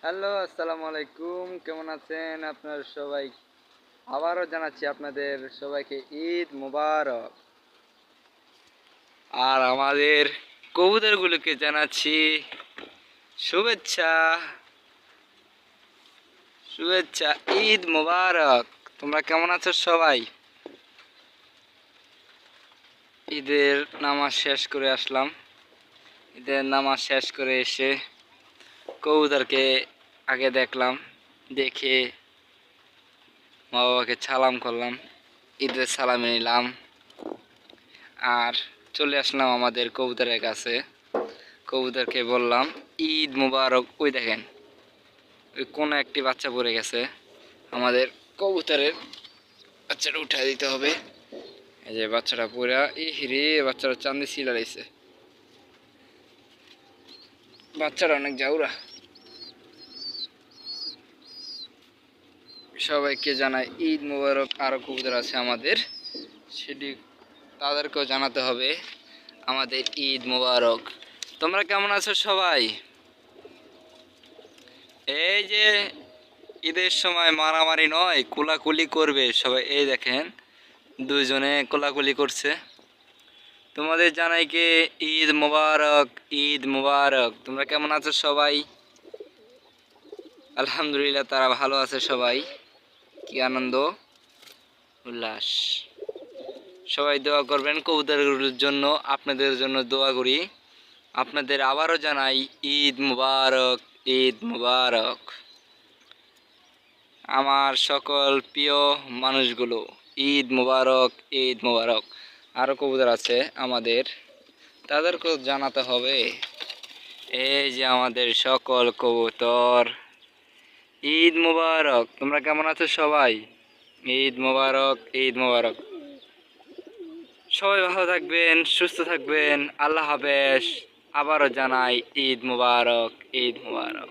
Hello, আসসালামু আলাইকুম। কেমন আছেন আপনারা সবাই? আবারও জানাচ্ছি আপনাদের সবাইকে ঈদ মোবারক। আর আমাদের কবুতরগুলোকে জানাচ্ছি শুভেচ্ছা, শুভেচ্ছা, ঈদ মোবারক। তোমরা কেমন আছো সবাই? ঈদের নামাজ শেষ করে আসলাম। ঈদের নামাজ শেষ করে এসে কবুতরকে আগে দেখলাম, দেখে মা বাবাকে সালাম করলাম, ঈদের সালামি নিলাম। আর চলে আসলাম আমাদের কবুতরের কাছে। কবুতরকে বললাম ঈদ মুবারক। ওই দেখেন, ওই কোনো একটি বাচ্চা পড়ে গেছে। আমাদের কবুতরের বাচ্চাটা উঠে দিতে হবে। এই যে বাচ্চাটা পুরা রে, বাচ্চাটা চান্দি ছিলা রয়েছে। বাচ্চাটা অনেক জাউরা। সবাইকে জানাই ঈদ মুবারক। আরো কবুতর আছে আমাদের, সেটি তাদেরকেও জানাতে হবে আমাদের ঈদ মুবারক। তোমরা কেমন আছো সবাই? এই যে ঈদের সময় মারামারি নয়, কোলাকুলি করবে সবাই। এই দেখেন, দুইজনে কোলাকুলি করছে। তোমাদের জানাইকে ঈদ মোবারক, ঈদ মোবারক। তোমরা কেমন আছো সবাই? আলহামদুলিল্লাহ, তারা ভালো আছে সবাই। কি আনন্দ উল্লাস। সবাই দোয়া করবেন কবুতরগুলোর জন্য, আপনাদের জন্য দোয়া করি। আপনাদের আবারও জানাই ঈদ মুবারক, ঈদ মুবারক। আমার সকল প্রিয় মানুষগুলো, ঈদ মুবারক, ঈদ মুবারক। আরও কবুতর আছে আমাদের, তাদেরকেও জানাতে হবে। এই যে আমাদের সকল কবুতর, ঈদ মুবারক। তোমরা কেমন আছো সবাই? ঈদ মুবারক, ঈদ মুবারক। সবাই ভালো থাকবেন, সুস্থ থাকবেন। আল্লাহ হাফেজ। আবারও জানাই ঈদ মুবারক, ঈদ মুবারক।